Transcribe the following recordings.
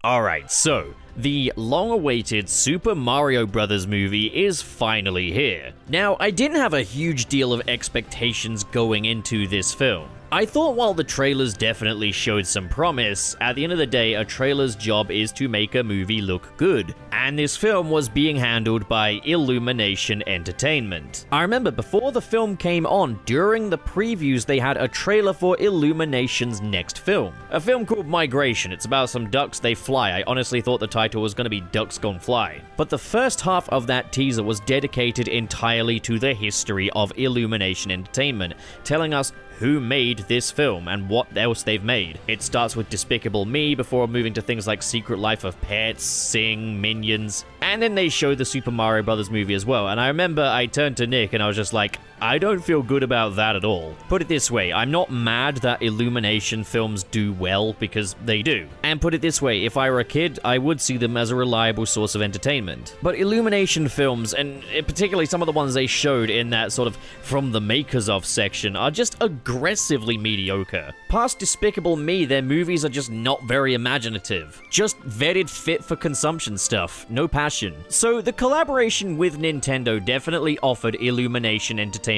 Alright, so, the long-awaited Super Mario Bros. Movie is finally here. Now, I didn't have a huge deal of expectations going into this film. I thought while the trailers definitely showed some promise, at the end of the day, a trailer's job is to make a movie look good. And this film was being handled by Illumination Entertainment. I remember before the film came on, during the previews, they had a trailer for Illumination's next film. A film called Migration. It's about some ducks, they fly. I honestly thought the title was going to be Ducks Gone Fly. But the first half of that teaser was dedicated entirely to the history of Illumination Entertainment, telling us who made this film and what else they've made. It starts with Despicable Me before moving to things like Secret Life of Pets, Sing, Minions, and then they showed the Super Mario Bros. Movie as well. And I remember I turned to Nick and I was just like, I don't feel good about that at all. Put it this way, I'm not mad that Illumination films do well, because they do. And put it this way, if I were a kid, I would see them as a reliable source of entertainment. But Illumination films, and particularly some of the ones they showed in that sort of from the makers of section, are just aggressively mediocre. Past Despicable Me, their movies are just not very imaginative. Just vetted fit for consumption stuff, no passion. So the collaboration with Nintendo definitely offered Illumination Entertainment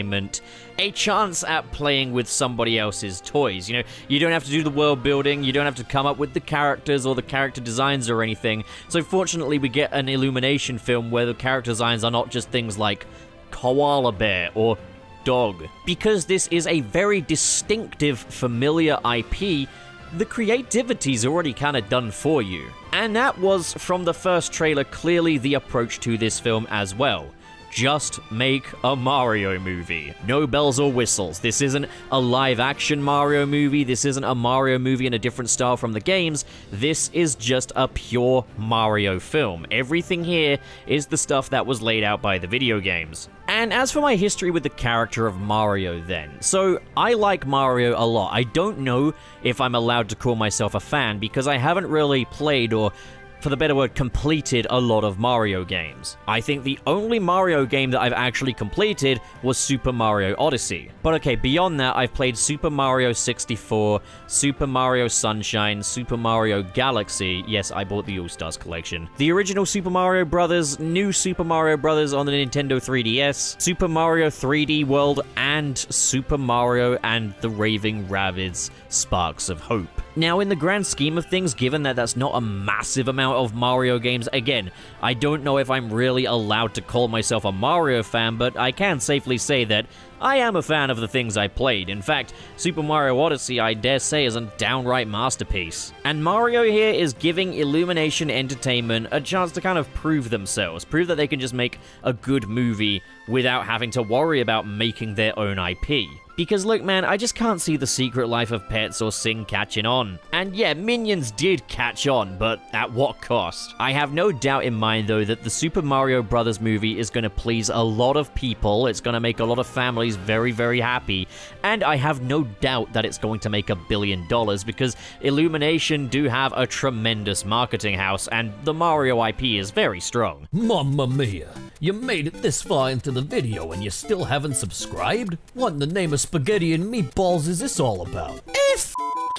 a chance at playing with somebody else's toys. You know, you don't have to do the world building, you don't have to come up with the characters or the character designs or anything. So fortunately, we get an Illumination film where the character designs are not just things like koala bear or dog. Because this is a very distinctive, familiar IP, the creativity's already kind of done for you. And that was, from the first trailer, clearly the approach to this film as well. Just make a Mario movie. No bells or whistles. This isn't a live-action Mario movie. This isn't a Mario movie in a different style from the games. This is just a pure Mario film. Everything here is the stuff that was laid out by the video games. And as for my history with the character of Mario then, so I like Mario a lot. I don't know if I'm allowed to call myself a fan because I haven't really played or, for the better word, completed a lot of Mario games. I think the only Mario game that I've actually completed was Super Mario Odyssey. But okay, beyond that, I've played Super Mario 64, Super Mario Sunshine, Super Mario Galaxy. Yes, I bought the All-Stars collection. The original Super Mario Bros., new Super Mario Bros. On the Nintendo 3DS, Super Mario 3D World, and Super Mario and the Raving Rabbids Sparks of Hope. Now, in the grand scheme of things, given that that's not a massive amount of Mario games, again, I don't know if I'm really allowed to call myself a Mario fan, but I can safely say that I am a fan of the things I played. In fact, Super Mario Odyssey, I dare say, is a downright masterpiece. And Mario here is giving Illumination Entertainment a chance to kind of prove themselves, prove that they can just make a good movie without having to worry about making their own IP. Because look man, I just can't see the Secret Life of Pets or Sing catching on. And yeah, Minions did catch on, but at what cost? I have no doubt in mind though that the Super Mario Bros. Movie is going to please a lot of people, it's going to make a lot of families very, very happy, and I have no doubt that it's going to make $1 billion because Illumination do have a tremendous marketing house, and the Mario IP is very strong. Mamma mia, you made it this far into the video and you still haven't subscribed? What in the name of spaghetti and meatballs is this all about? Hey, f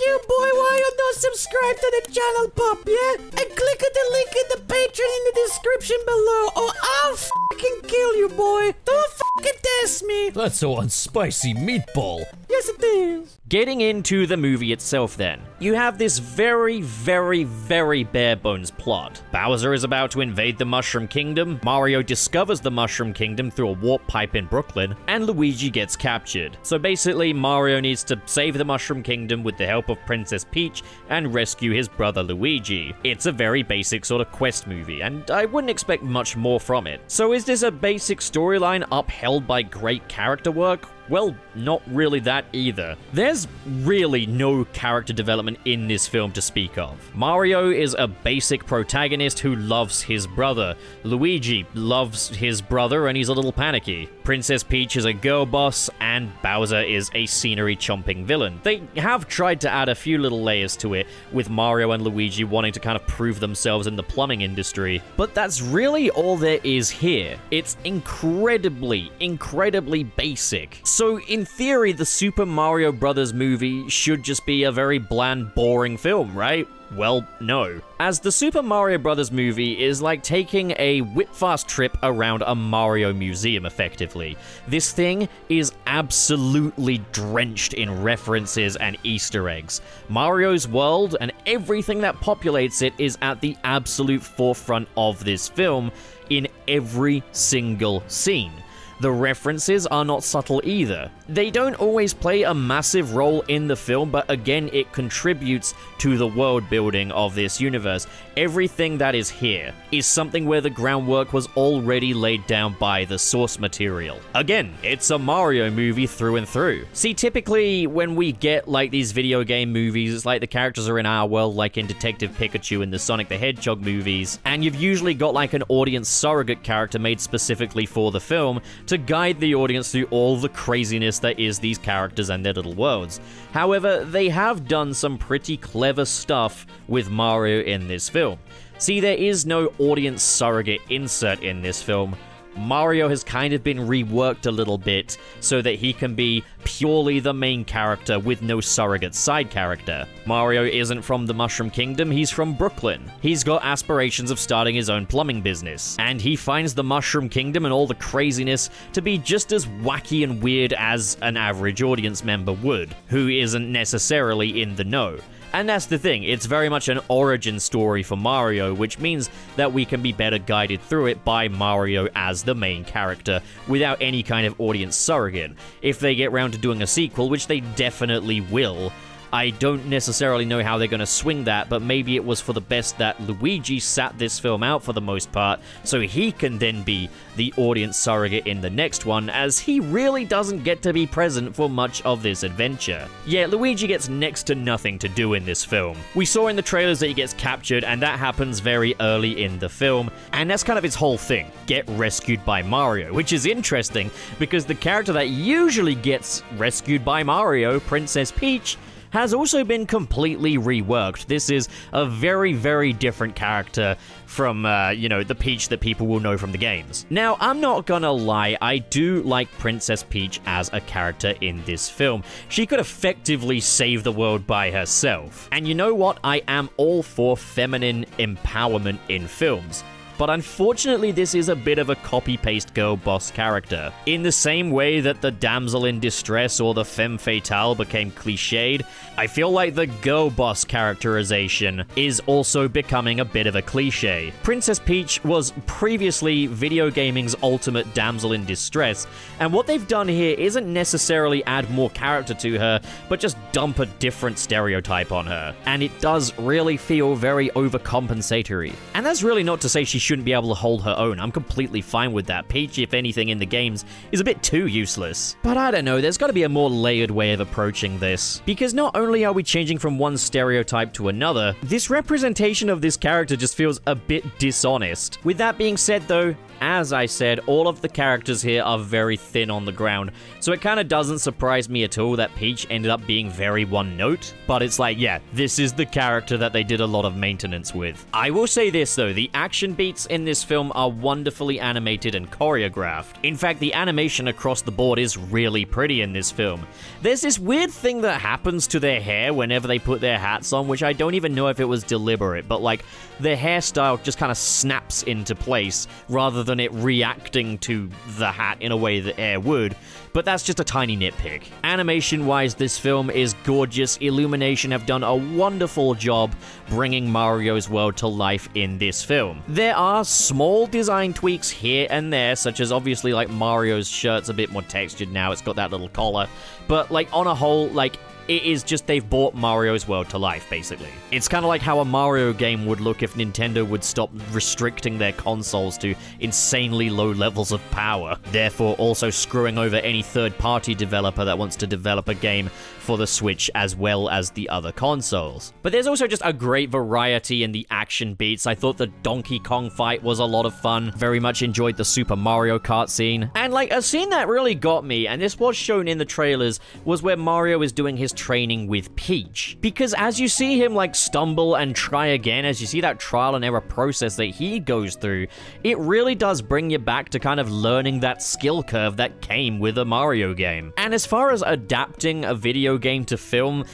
you boy, why you not subscribe to the channel, pup, yeah? And click on the link in the Patreon in the description below, or I'll fucking kill you, boy. Don't fucking test me. That's a one spicy meatball. Yes, it is. Getting into the movie itself then, you have this very, very, very bare bones plot. Bowser is about to invade the Mushroom Kingdom, Mario discovers the Mushroom Kingdom through a warp pipe in Brooklyn, and Luigi gets captured. So basically, Mario needs to save the Mushroom Kingdom with the help of Princess Peach and rescue his brother Luigi. It's a very basic sort of quest movie, and I wouldn't expect much more from it. So is this a basic storyline upheld by great character work? Well, not really that either. There's really no character development in this film to speak of. Mario is a basic protagonist who loves his brother. Luigi loves his brother and he's a little panicky. Princess Peach is a girl boss, and Bowser is a scenery-chomping villain. They have tried to add a few little layers to it, with Mario and Luigi wanting to kind of prove themselves in the plumbing industry. But that's really all there is here. It's incredibly, incredibly basic. So in theory, the Super Mario Bros. Movie should just be a very bland, boring film, right? Well, no. As the Super Mario Bros. Movie is like taking a whip-fast trip around a Mario museum, effectively. This thing is absolutely drenched in references and Easter eggs. Mario's world and everything that populates it is at the absolute forefront of this film in every single scene. The references are not subtle either. They don't always play a massive role in the film, but again, it contributes to the world building of this universe. Everything that is here is something where the groundwork was already laid down by the source material. Again, it's a Mario movie through and through. See, typically when we get like these video game movies, it's like the characters are in our world, like in Detective Pikachu and the Sonic the Hedgehog movies, and you've usually got like an audience surrogate character made specifically for the film to guide the audience through all the craziness that is these characters and their little worlds. However, they have done some pretty clever stuff with Mario in this film. See, there is no audience surrogate insert in this film. Mario has kind of been reworked a little bit so that he can be purely the main character with no surrogate side character. Mario isn't from the Mushroom Kingdom, he's from Brooklyn. He's got aspirations of starting his own plumbing business, and he finds the Mushroom Kingdom and all the craziness to be just as wacky and weird as an average audience member would, who isn't necessarily in the know. And that's the thing, it's very much an origin story for Mario, which means that we can be better guided through it by Mario as the main character, without any kind of audience surrogate. If they get round to doing a sequel, which they definitely will, I don't necessarily know how they're going to swing that, but maybe it was for the best that Luigi sat this film out for the most part, so he can then be the audience surrogate in the next one, as he really doesn't get to be present for much of this adventure. Yeah, Luigi gets next to nothing to do in this film. We saw in the trailers that he gets captured, and that happens very early in the film, and that's kind of his whole thing, get rescued by Mario, which is interesting, because the character that usually gets rescued by Mario, Princess Peach, has also been completely reworked. This is a very, very different character from, you know, the Peach that people will know from the games. Now, I'm not gonna lie, I do like Princess Peach as a character in this film. She could effectively save the world by herself. And you know what? I am all for feminine empowerment in films. But unfortunately, this is a bit of a copy-paste girl boss character. In the same way that the damsel in distress or the femme fatale became cliched, I feel like the girl boss characterization is also becoming a bit of a cliche. Princess Peach was previously video gaming's ultimate damsel in distress, and what they've done here isn't necessarily add more character to her, but just dump a different stereotype on her. And it does really feel very overcompensatory. And that's really not to say she shouldn't be able to hold her own. I'm completely fine with that. Peach, if anything in the games, is a bit too useless. But I don't know, there's got to be a more layered way of approaching this. Because not only are we changing from one stereotype to another, this representation of this character just feels a bit dishonest. With that being said though, as I said, all of the characters here are very thin on the ground, so it kind of doesn't surprise me at all that Peach ended up being very one-note, but it's like, yeah, this is the character that they did a lot of maintenance with. I will say this though, the action beats in this film are wonderfully animated and choreographed. In fact, the animation across the board is really pretty in this film. There's this weird thing that happens to their hair whenever they put their hats on, which I don't even know if it was deliberate, but like, their hairstyle just kind of snaps into place, rather than it reacting to the hat in a way that air would, but that's just a tiny nitpick. Animation-wise, this film is gorgeous. Illumination have done a wonderful job bringing Mario's world to life in this film. There are small design tweaks here and there, such as obviously like Mario's shirt's a bit more textured now, it's got that little collar, but like on a whole, like, it is just they've brought Mario's world to life, basically. It's kind of like how a Mario game would look if Nintendo would stop restricting their consoles to insanely low levels of power, therefore also screwing over any third-party developer that wants to develop a game for the Switch as well as the other consoles. But there's also just a great variety in the action beats. I thought the Donkey Kong fight was a lot of fun. Very much enjoyed the Super Mario Kart scene. And like, a scene that really got me, and this was shown in the trailers, was where Mario is doing his Mario's training with Peach. Because as you see him like stumble and try again, as you see that trial and error process that he goes through, it really does bring you back to kind of learning that skill curve that came with a Mario game. And as far as adapting a video game to film,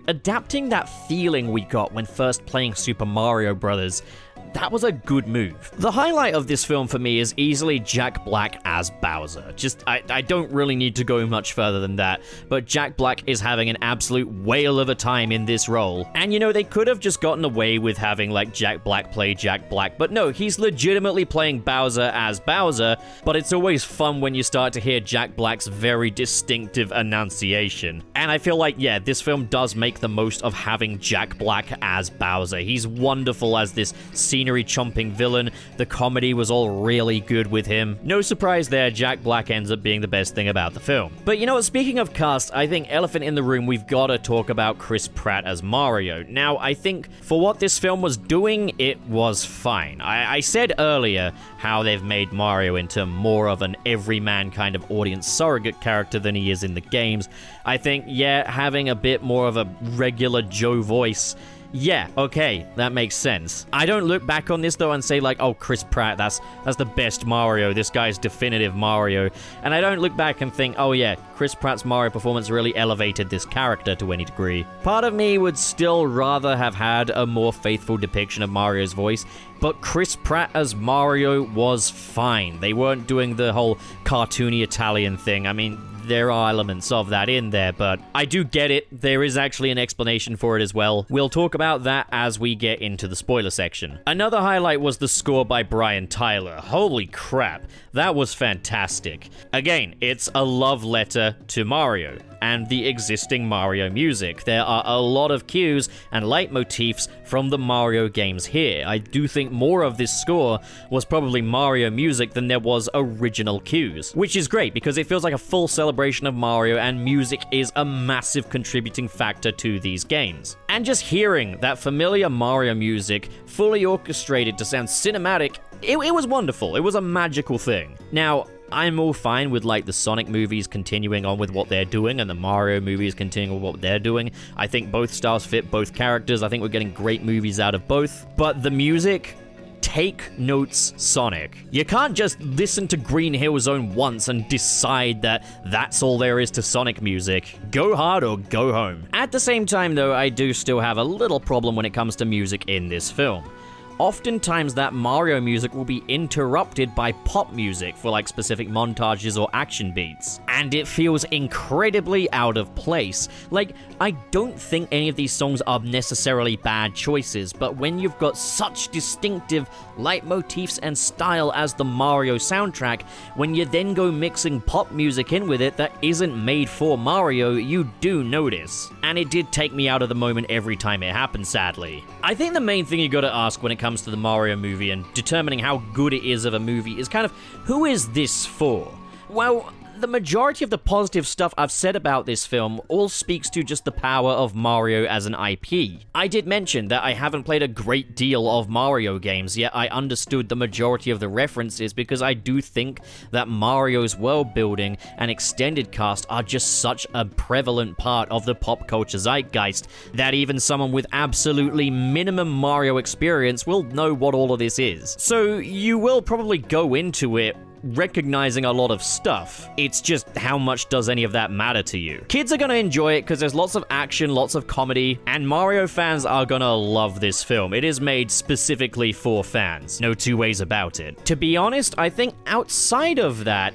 adapting that feeling we got when first playing Super Mario Bros., that was a good move. The highlight of this film for me is easily Jack Black as Bowser. I don't really need to go much further than that, but Jack Black is having an absolute whale of a time in this role. And you know, they could have just gotten away with having like Jack Black play Jack Black, but no, he's legitimately playing Bowser as Bowser, but it's always fun when you start to hear Jack Black's very distinctive enunciation. And I feel like, yeah, this film does make the most of having Jack Black as Bowser. He's wonderful as this scenery-chomping villain. The comedy was all really good with him. No surprise there, Jack Black ends up being the best thing about the film. But you know what, speaking of cast, I think elephant in the room, we've got to talk about Chris Pratt as Mario. Now, I think for what this film was doing, it was fine. I said earlier how they've made Mario into more of an everyman kind of audience surrogate character than he is in the games. I think, yeah, having a bit more of a regular Joe voice, yeah, okay, that makes sense. I don't look back on this, though, and say, like, oh, Chris Pratt, that's the best Mario. This guy's definitive Mario. And I don't look back and think, oh, yeah, Chris Pratt's Mario performance really elevated this character to any degree. Part of me would still rather have had a more faithful depiction of Mario's voice, but Chris Pratt as Mario was fine. They weren't doing the whole cartoony Italian thing. I mean, there are elements of that in there, but I do get it. There is actually an explanation for it as well. We'll talk about that as we get into the spoiler section. Another highlight was the score by Brian Tyler. Holy crap, that was fantastic. Again, it's a love letter to Mario and the existing Mario music. There are a lot of cues and leitmotifs from the Mario games here. I do think more of this score was probably Mario music than there was original cues, which is great because it feels like a full celebration of Mario, and music is a massive contributing factor to these games. And just hearing that familiar Mario music fully orchestrated to sound cinematic, it was wonderful. It was a magical thing. Now, I'm all fine with, like, the Sonic movies continuing on with what they're doing and the Mario movies continuing with what they're doing. I think both styles fit both characters. I think we're getting great movies out of both. But the music, take notes, Sonic. You can't just listen to Green Hill Zone once and decide that that's all there is to Sonic music. Go hard or go home. At the same time, though, I do still have a little problem when it comes to music in this film. Oftentimes that Mario music will be interrupted by pop music for like specific montages or action beats, and it feels incredibly out of place. Like, I don't think any of these songs are necessarily bad choices, but when you've got such distinctive leitmotifs and style as the Mario soundtrack, when you then go mixing pop music in with it that isn't made for Mario, you do notice. And it did take me out of the moment every time it happened, sadly. I think the main thing you gotta ask when it comes to the Mario movie and determining how good it is of a movie is kind of, who is this for? Well, the majority of the positive stuff I've said about this film all speaks to just the power of Mario as an IP. I did mention that I haven't played a great deal of Mario games, yet I understood the majority of the references because I do think that Mario's world building and extended cast are just such a prevalent part of the pop culture zeitgeist that even someone with absolutely minimum Mario experience will know what all of this is. So you will probably go into it recognizing a lot of stuff. It's just how much does any of that matter to you? Kids are gonna enjoy it because there's lots of action, lots of comedy, and Mario fans are gonna love this film. It is made specifically for fans. No two ways about it. To be honest, I think outside of that,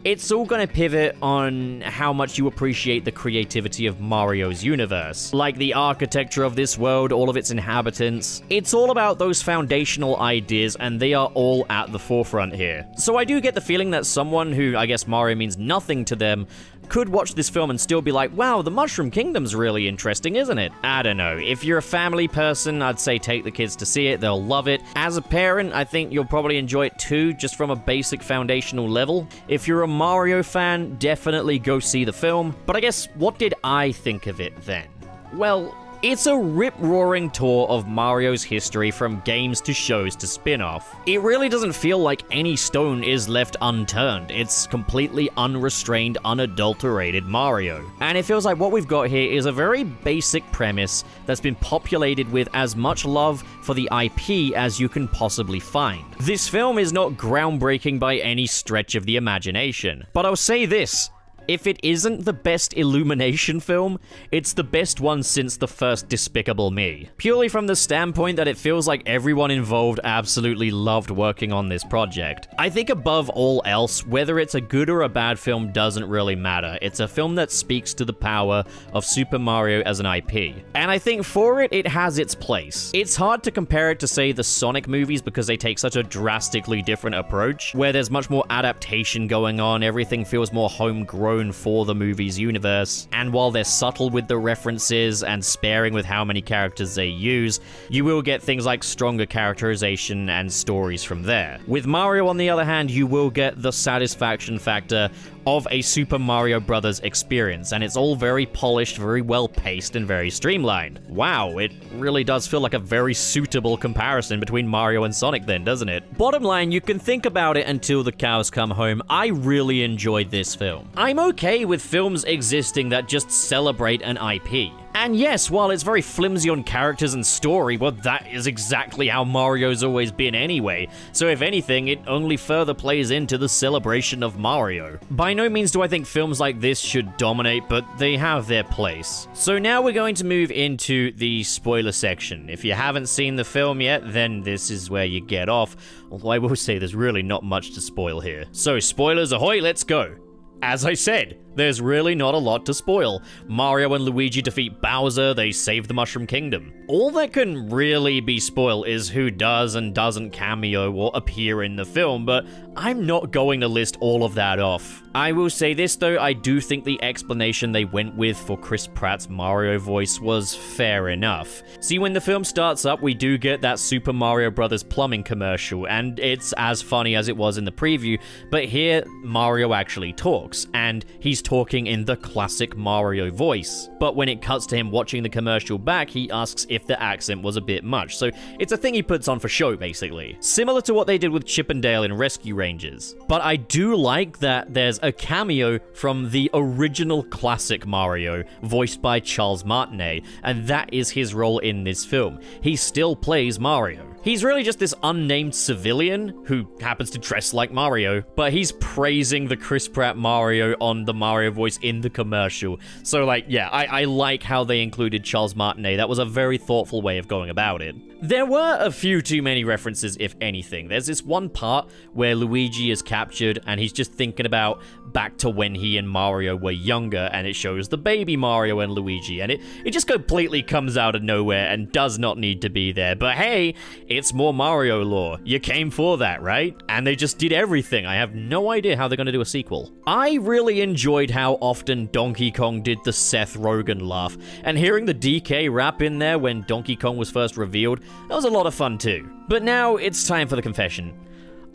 it's all gonna pivot on how much you appreciate the creativity of Mario's universe. Like the architecture of this world, all of its inhabitants. It's all about those foundational ideas, and they are all at the forefront here. So I do get the feeling that someone who, I guess Mario means nothing to them, could watch this film and still be like, wow, the Mushroom Kingdom's really interesting, isn't it? I don't know. If you're a family person, I'd say take the kids to see it. They'll love it. As a parent, I think you'll probably enjoy it too, just from a basic foundational level. If you're a Mario fan, definitely go see the film. But I guess, what did I think of it then? Well, It's a rip-roaring tour of Mario's history from games to shows to spin-off. It really doesn't feel like any stone is left unturned. It's completely unrestrained, unadulterated Mario. And it feels like what we've got here is a very basic premise that's been populated with as much love for the IP as you can possibly find. This film is not groundbreaking by any stretch of the imagination, but I'll say this. If it isn't the best Illumination film, it's the best one since the first Despicable Me. Purely from the standpoint that it feels like everyone involved absolutely loved working on this project. I think above all else, whether it's a good or a bad film doesn't really matter. It's a film that speaks to the power of Super Mario as an IP. And I think for it, it has its place. It's hard to compare it to, say, the Sonic movies because they take such a drastically different approach, where there's much more adaptation going on, everything feels more homegrown for the movie's universe, and while they're subtle with the references and sparing with how many characters they use, you will get things like stronger characterization and stories from there. With Mario, on the other hand, you will get the satisfaction factor of a Super Mario Bros. Experience, and it's all very polished, very well paced, and very streamlined. Wow, it really does feel like a very suitable comparison between Mario and Sonic then, doesn't it? Bottom line, you can think about it until the cows come home. I really enjoyed this film. I'm okay with films existing that just celebrate an IP. And yes, while it's very flimsy on characters and story, well, that is exactly how Mario's always been anyway. So if anything, it only further plays into the celebration of Mario. By no means do I think films like this should dominate, but they have their place. So now we're going to move into the spoiler section. If you haven't seen the film yet, then this is where you get off. Although I will say there's really not much to spoil here. So spoilers ahoy, let's go. As I said, there's really not a lot to spoil. Mario and Luigi defeat Bowser, they save the Mushroom Kingdom. All that can really be spoiled is who does and doesn't cameo or appear in the film, but I'm not going to list all of that off. I will say this though, I do think the explanation they went with for Chris Pratt's Mario voice was fair enough. See, when the film starts up, we do get that Super Mario Bros. Plumbing commercial, and it's as funny as it was in the preview, but here, Mario actually talks, and he's talking in the classic Mario voice. But when it cuts to him watching the commercial back, he asks if the accent was a bit much, so it's a thing he puts on for show, basically. Similar to what they did with Chip and Dale in Rescue Rangers. But I do like that there's a cameo from the original classic Mario, voiced by Charles Martinet, and that is his role in this film. He still plays Mario. He's really just this unnamed civilian who happens to dress like Mario, but he's praising the Chris Pratt Mario on the Mario voice in the commercial. So, like, yeah, I like how they included Charles Martinet. That was a very thoughtful way of going about it. There were a few too many references, if anything. There's this one part where Luigi is captured and he's just thinking about back to when he and Mario were younger, and it shows the baby Mario and Luigi, and it just completely comes out of nowhere and does not need to be there. But hey, it's more Mario lore. You came for that, right? And they just did everything. I have no idea how they're going to do a sequel. I really enjoyed how often Donkey Kong did the Seth Rogen laugh, and hearing the DK rap in there when Donkey Kong was first revealed, that was a lot of fun too. But now it's time for the confession.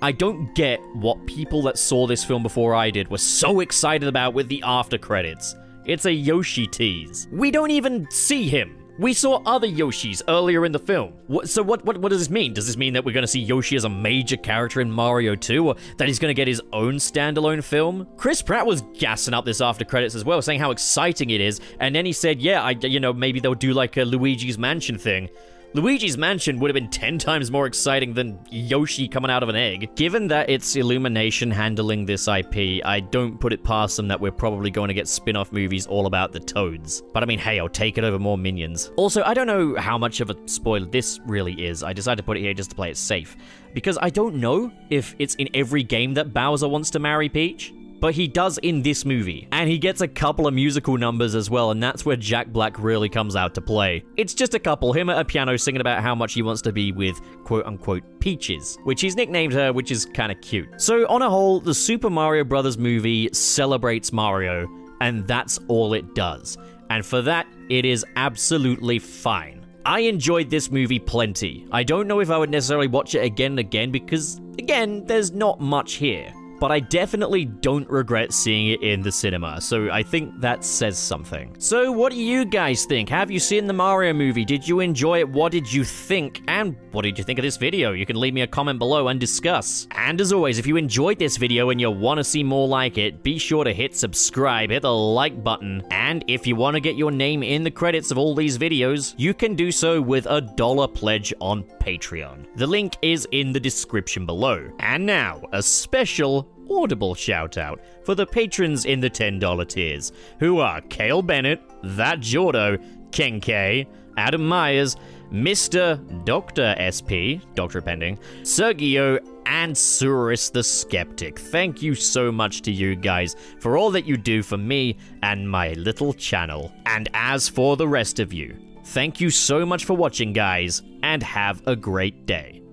I don't get what people that saw this film before I did were so excited about with the after credits. It's a Yoshi tease. We don't even see him. We saw other Yoshis earlier in the film. So what does this mean? Does this mean that we're going to see Yoshi as a major character in Mario 2, or that he's going to get his own standalone film? Chris Pratt was gassing up this after credits as well, saying how exciting it is, and then he said, yeah, maybe they'll do like a Luigi's Mansion thing. Luigi's Mansion would have been 10 times more exciting than Yoshi coming out of an egg. Given that it's Illumination handling this IP, I don't put it past them that we're probably going to get spin-off movies all about the Toads. But I mean, hey, I'll take it over more Minions. Also, I don't know how much of a spoiler this really is. I decided to put it here just to play it safe, because I don't know if it's in every game that Bowser wants to marry Peach. But he does in this movie, and he gets a couple of musical numbers as well, and that's where Jack Black really comes out to play. It's just a couple, him at a piano singing about how much he wants to be with quote-unquote Peaches, which he's nicknamed her, which is kind of cute. So on a whole, the Super Mario Bros. Movie celebrates Mario, and that's all it does. And for that, it is absolutely fine. I enjoyed this movie plenty. I don't know if I would necessarily watch it again and again because, again, there's not much here. but I definitely don't regret seeing it in the cinema, so I think that says something. So what do you guys think? Have you seen the Mario movie? Did you enjoy it? What did you think? And what did you think of this video? You can leave me a comment below and discuss. And as always, if you enjoyed this video and you want to see more like it, be sure to hit subscribe, hit the like button, and if you want to get your name in the credits of all these videos, you can do so with a $1 pledge on Patreon. The link is in the description below. And now, a special audible shout out for the patrons in the $10 tiers, who are Kale Bennett, That Jordo, Ken K, Adam Myers, Mr. Dr. SP, Doctor Pending, Sergio, and Surus the Skeptic. Thank you so much to you guys for all that you do for me and my little channel. And as for the rest of you, thank you so much for watching, guys, and have a great day.